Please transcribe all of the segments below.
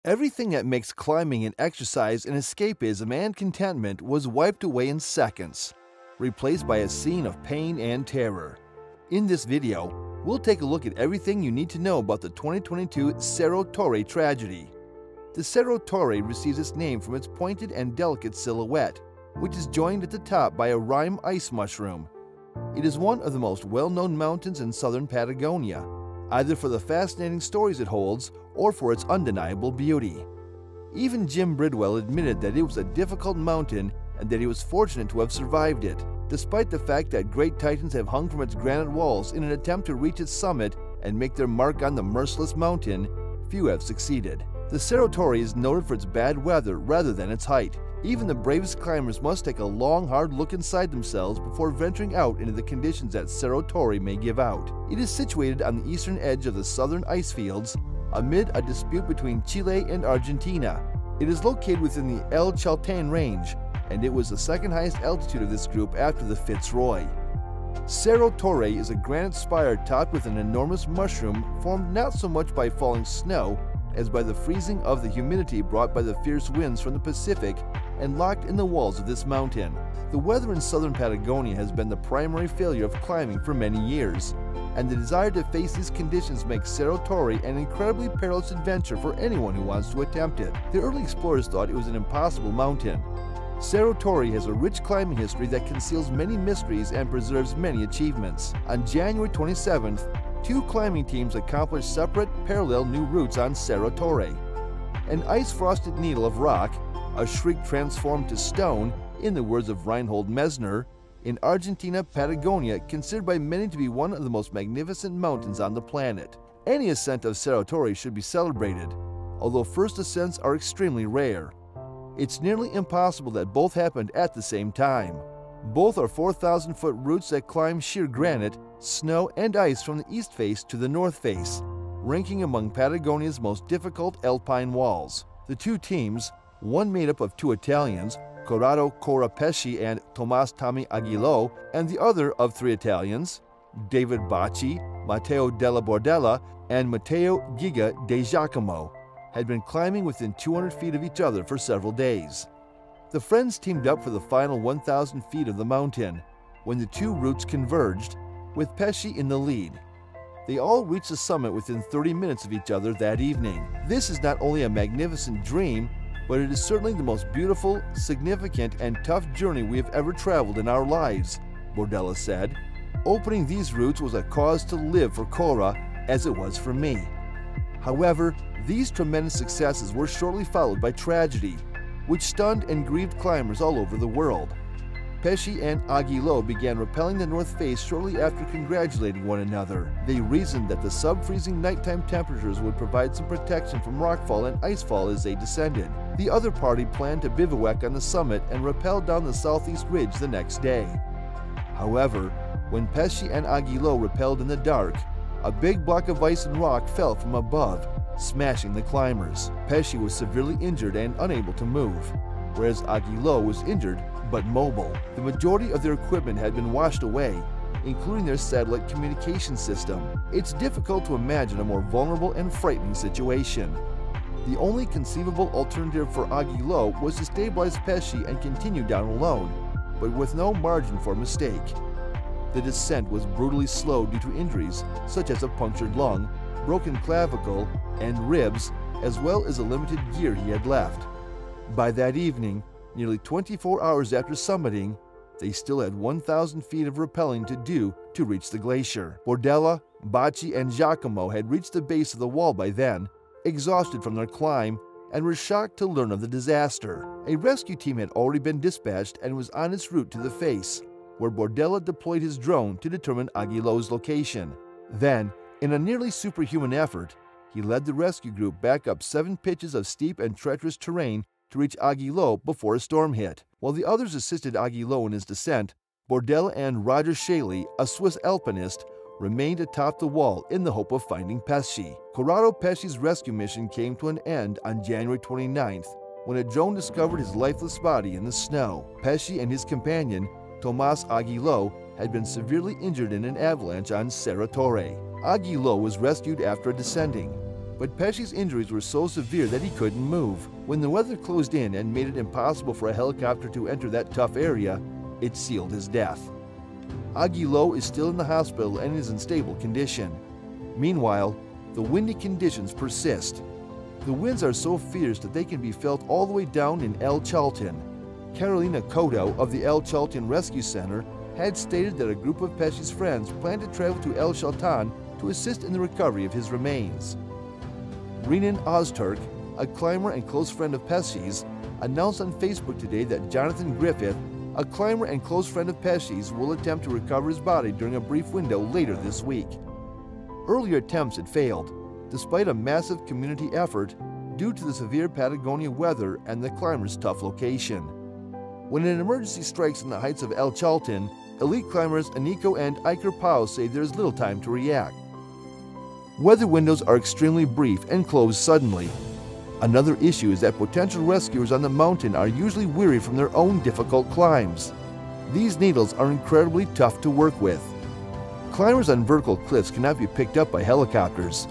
Everything that makes climbing an exercise in escapism and contentment was wiped away in seconds, replaced by a scene of pain and terror. In this video, we'll take a look at everything you need to know about the 2022 Cerro Torre tragedy. The Cerro Torre receives its name from its pointed and delicate silhouette, which is joined at the top by a rime ice mushroom. It is one of the most well-known mountains in southern Patagonia, either for the fascinating stories it holds or for its undeniable beauty. Even Jim Bridwell admitted that it was a difficult mountain and that he was fortunate to have survived it, despite the fact that great titans have hung from its granite walls in an attempt to reach its summit and make their mark on the merciless mountain. Few have succeeded. The Cerro Torre is noted for its bad weather rather than its height. Even the bravest climbers must take a long, hard look inside themselves before venturing out into the conditions that Cerro Torre may give out. It is situated on the eastern edge of the southern ice fields, amid a dispute between Chile and Argentina. It is located within the El Chaltén range, and it was the second highest altitude of this group after the Fitzroy. Cerro Torre is a granite spire topped with an enormous mushroom formed not so much by falling snow as by the freezing of the humidity brought by the fierce winds from the Pacific and locked in the walls of this mountain. The weather in southern Patagonia has been the primary failure of climbing for many years, and the desire to face these conditions makes Cerro Torre an incredibly perilous adventure for anyone who wants to attempt it. The early explorers thought it was an impossible mountain. Cerro Torre has a rich climbing history that conceals many mysteries and preserves many achievements. On January 27th, two climbing teams accomplished separate, parallel new routes on Cerro Torre. An ice-frosted needle of rock, a shriek transformed to stone, in the words of Reinhold Messner, in Argentina, Patagonia, considered by many to be one of the most magnificent mountains on the planet. Any ascent of Cerro Torre should be celebrated, although first ascents are extremely rare. It's nearly impossible that both happened at the same time. Both are 4,000-foot routes that climb sheer granite, snow, and ice from the east face to the north face, ranking among Patagonia's most difficult alpine walls. The two teams, one made up of two Italians, Corrado Corapesci and Tomas Tommy Aguiló, and the other of three Italians, David Bacci, Matteo della Bordella, and Matteo Giga de Giacomo, had been climbing within 200 feet of each other for several days. The friends teamed up for the final 1,000 feet of the mountain, when the two routes converged, with Pesci in the lead. They all reached the summit within 30 minutes of each other that evening. This is not only a magnificent dream, but it is certainly the most beautiful, significant, and tough journey we have ever traveled in our lives, Bordella said. Opening these routes was a cause to live for Cora, as it was for me. However, these tremendous successes were shortly followed by tragedy, which stunned and grieved climbers all over the world. Pesci and Aguiló began rappelling the north face shortly after congratulating one another. They reasoned that the sub-freezing nighttime temperatures would provide some protection from rockfall and icefall as they descended. The other party planned to bivouac on the summit and rappel down the southeast ridge the next day. However, when Pesci and Aguiló rappelled in the dark, a big block of ice and rock fell from above, smashing the climbers. Pesci was severely injured and unable to move, whereas Aguiló was injured but mobile. The majority of their equipment had been washed away, including their satellite communication system. It's difficult to imagine a more vulnerable and frightening situation. The only conceivable alternative for Aguiló was to stabilize Pesci and continue down alone, but with no margin for mistake. The descent was brutally slow due to injuries such as a punctured lung, broken clavicle, and ribs, as well as the limited gear he had left. By that evening, nearly 24 hours after summiting, they still had 1,000 feet of rappelling to do to reach the glacier. Bordella, Bacci, and Giacomo had reached the base of the wall by then, exhausted from their climb, and were shocked to learn of the disaster. A rescue team had already been dispatched and was on its route to the face, where Bordella deployed his drone to determine Aguiló's location. Then, in a nearly superhuman effort, he led the rescue group back up 7 pitches of steep and treacherous terrain to reach Aguiló before a storm hit. While the others assisted Aguiló in his descent, Bordella and Roger Shaley, a Swiss alpinist, remained atop the wall in the hope of finding Pesci. Corrado Pesci's rescue mission came to an end on January 29th, when a drone discovered his lifeless body in the snow. Pesci and his companion, Tomas Aguiló, had been severely injured in an avalanche on Cerro Torre. Aguiló was rescued after descending, but Pesci's injuries were so severe that he couldn't move. When the weather closed in and made it impossible for a helicopter to enter that tough area, it sealed his death. Aguiló is still in the hospital and is in stable condition. Meanwhile, the windy conditions persist. The winds are so fierce that they can be felt all the way down in El Chaltén. Carolina Cotto of the El Chaltén Rescue Center had stated that a group of Pesci's friends planned to travel to El Chaltén to assist in the recovery of his remains. Renan Ozturk, a climber and close friend of Pesci's, announced on Facebook today that Jonathan Griffith, a climber and close friend of Pesci's, will attempt to recover his body during a brief window later this week. Earlier attempts had failed, despite a massive community effort due to the severe Patagonia weather and the climber's tough location. When an emergency strikes in the heights of El Chaltén, elite climbers Aniko and Iker Pau say there is little time to react. Weather windows are extremely brief and close suddenly. Another issue is that potential rescuers on the mountain are usually weary from their own difficult climbs. These needles are incredibly tough to work with. Climbers on vertical cliffs cannot be picked up by helicopters.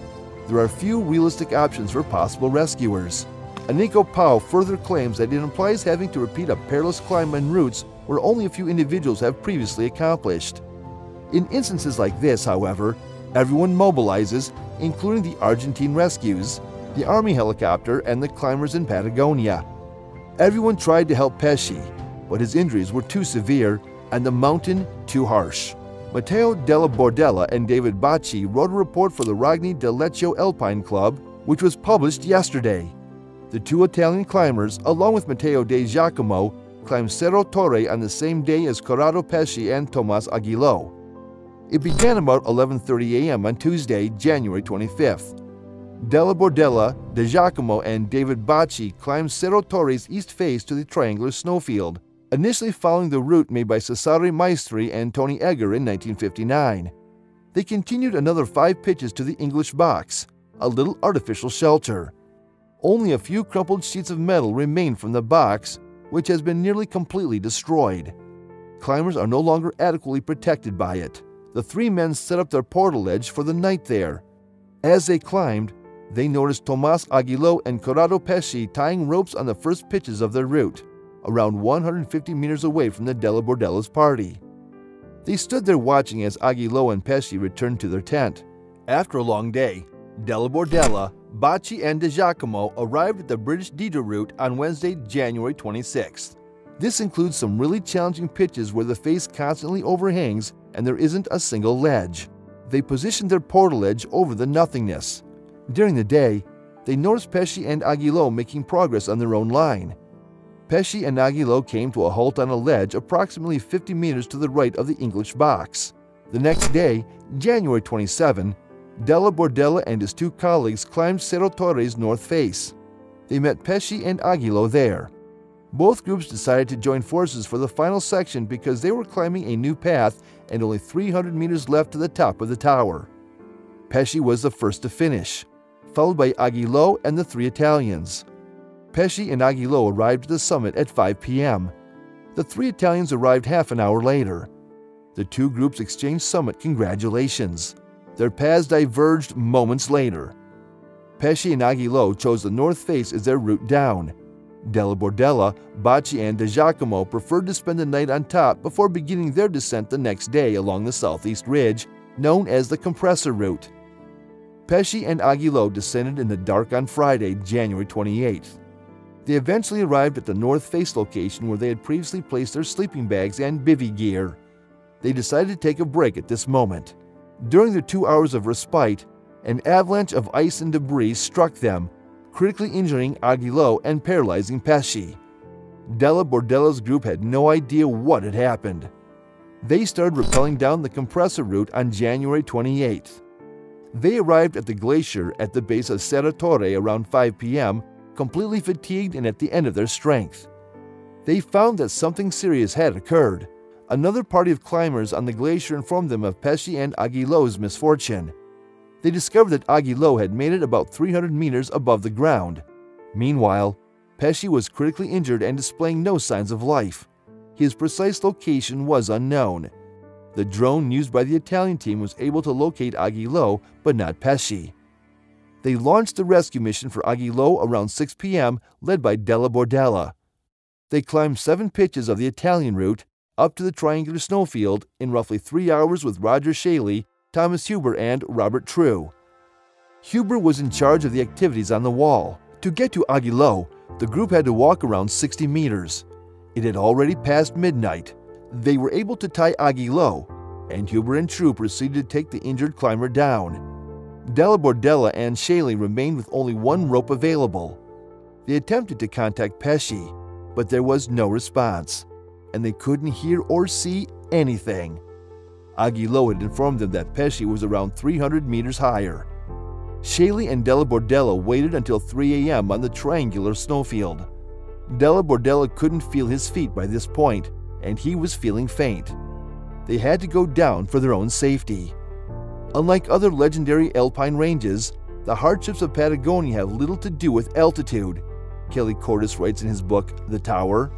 There are few realistic options for possible rescuers. Aniko Pau further claims that it implies having to repeat a perilous climb on routes where only a few individuals have previously accomplished. In instances like this, however, everyone mobilizes, including the Argentine rescues, the Army helicopter, and the climbers in Patagonia. Everyone tried to help Pesci, but his injuries were too severe and the mountain too harsh. Matteo Della Bordella and David Bacci wrote a report for the Ragni del Leccio Alpine Club, which was published yesterday. The two Italian climbers, along with Matteo De Giacomo, climbed Cerro Torre on the same day as Corrado Pesci and Tomás Aguiló. It began about 11:30 a.m. on Tuesday, January 25th. Della Bordella, De Giacomo, and David Bacci climbed Cerro Torre's east face to the triangular snowfield, initially following the route made by Cesare Maestri and Tony Egger in 1959. They continued another 5 pitches to the English box, a little artificial shelter. Only a few crumpled sheets of metal remain from the box, which has been nearly completely destroyed. Climbers are no longer adequately protected by it. The 3 men set up their portal ledge for the night there. As they climbed, they noticed Tomás Aguiló and Corrado Pesci tying ropes on the first pitches of their route, around 150 meters away from the Della Bordella's party. They stood there watching as Aguiló and Pesci returned to their tent. After a long day, Della Bordella, Bacci, and De Giacomo arrived at the British Dida route on Wednesday, January 26th. This includes some really challenging pitches where the face constantly overhangs and there isn't a single ledge. They positioned their portal edge over the nothingness. During the day, they noticed Pesci and Aguiló making progress on their own line. Pesci and Aguiló came to a halt on a ledge approximately 50 meters to the right of the English box. The next day, January 27, Della Bordella and his 2 colleagues climbed Cerro Torre's north face. They met Pesci and Aguiló there. Both groups decided to join forces for the final section because they were climbing a new path and only 300 meters left to the top of the tower. Pesci was the first to finish, followed by Aguiló and the 3 Italians. Pesci and Aguiló arrived at the summit at 5 p.m. The 3 Italians arrived half an hour later. The 2 groups exchanged summit congratulations. Their paths diverged moments later. Pesci and Aguiló chose the north face as their route down. Della Bordella, Bacci, and De Giacomo preferred to spend the night on top before beginning their descent the next day along the southeast ridge, known as the compressor route. Pesci and Aguiló descended in the dark on Friday, January 28th. They eventually arrived at the north face location where they had previously placed their sleeping bags and bivy gear. They decided to take a break at this moment. During their 2 hours of respite, an avalanche of ice and debris struck them, critically injuring Aguiló and paralyzing Pesci. Della Bordella's group had no idea what had happened. They started rappelling down the compressor route on January 28th. They arrived at the glacier at the base of Cerro Torre around 5 p.m., completely fatigued and at the end of their strength. They found that something serious had occurred. Another party of climbers on the glacier informed them of Pesci and Aguiló's misfortune. They discovered that Aguiló had made it about 300 meters above the ground. Meanwhile, Pesci was critically injured and displaying no signs of life. His precise location was unknown. The drone used by the Italian team was able to locate Aguiló, but not Pesci. They launched the rescue mission for Aguiló around 6 p.m., led by Della Bordella. They climbed 7 pitches of the Italian route up to the triangular snowfield in roughly 3 hours with Roger Shaley, Thomas Huber, and Robert True. Huber was in charge of the activities on the wall. To get to Aguiló, the group had to walk around 60 meters. It had already passed midnight. They were able to tie Aguiló, and Huber and True proceeded to take the injured climber down. Della Bordella and Shaley remained with only 1 rope available. They attempted to contact Pesci, but there was no response, and they couldn't hear or see anything. Aguiló had informed them that Pesci was around 300 meters higher. Shaley and Della Bordella waited until 3 a.m. on the triangular snowfield. Della Bordella couldn't feel his feet by this point, and he was feeling faint. They had to go down for their own safety. Unlike other legendary alpine ranges, the hardships of Patagonia have little to do with altitude, Kelly Cordes writes in his book, The Tower.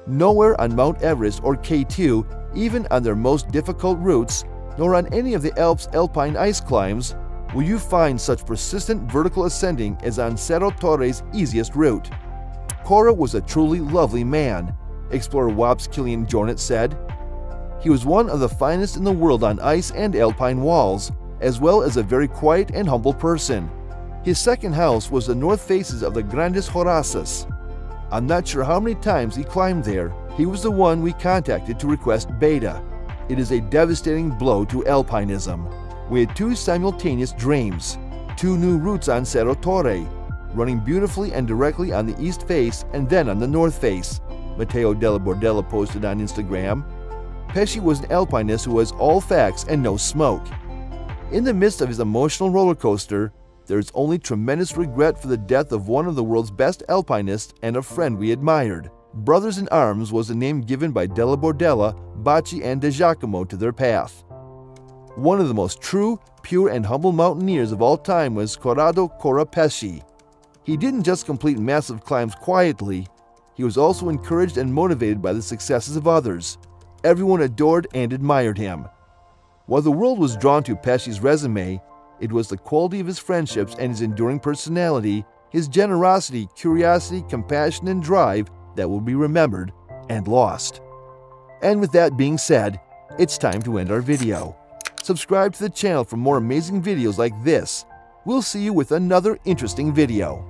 Nowhere on Mount Everest or K2, even on their most difficult routes, nor on any of the Alps' alpine ice climbs, will you find such persistent vertical ascending as on Cerro Torre's easiest route. Cora was a truly lovely man, explorer Wops Killian Jornet said. He was one of the finest in the world on ice and alpine walls, as well as a very quiet and humble person. His second house was the north faces of the Grandes Horazas. I'm not sure how many times he climbed there. He was the one we contacted to request beta. It is a devastating blow to alpinism. We had 2 simultaneous dreams, 2 new routes on Cerro Torre, running beautifully and directly on the east face and then on the north face, Matteo Della Bordella posted on Instagram. Pesci was an alpinist who has all facts and no smoke. In the midst of his emotional roller coaster, there is only tremendous regret for the death of one of the world's best alpinists and a friend we admired. Brothers in Arms was the name given by Della Bordella, Bacci, and De Giacomo to their path. One of the most true, pure, and humble mountaineers of all time was Corrado Cora Pesci. He didn't just complete massive climbs quietly, he was also encouraged and motivated by the successes of others. Everyone adored and admired him. While the world was drawn to Pesci's resume, it was the quality of his friendships and his enduring personality, his generosity, curiosity, compassion, and drive that will be remembered and lost. And with that being said, it's time to end our video. Subscribe to the channel for more amazing videos like this. We'll see you with another interesting video.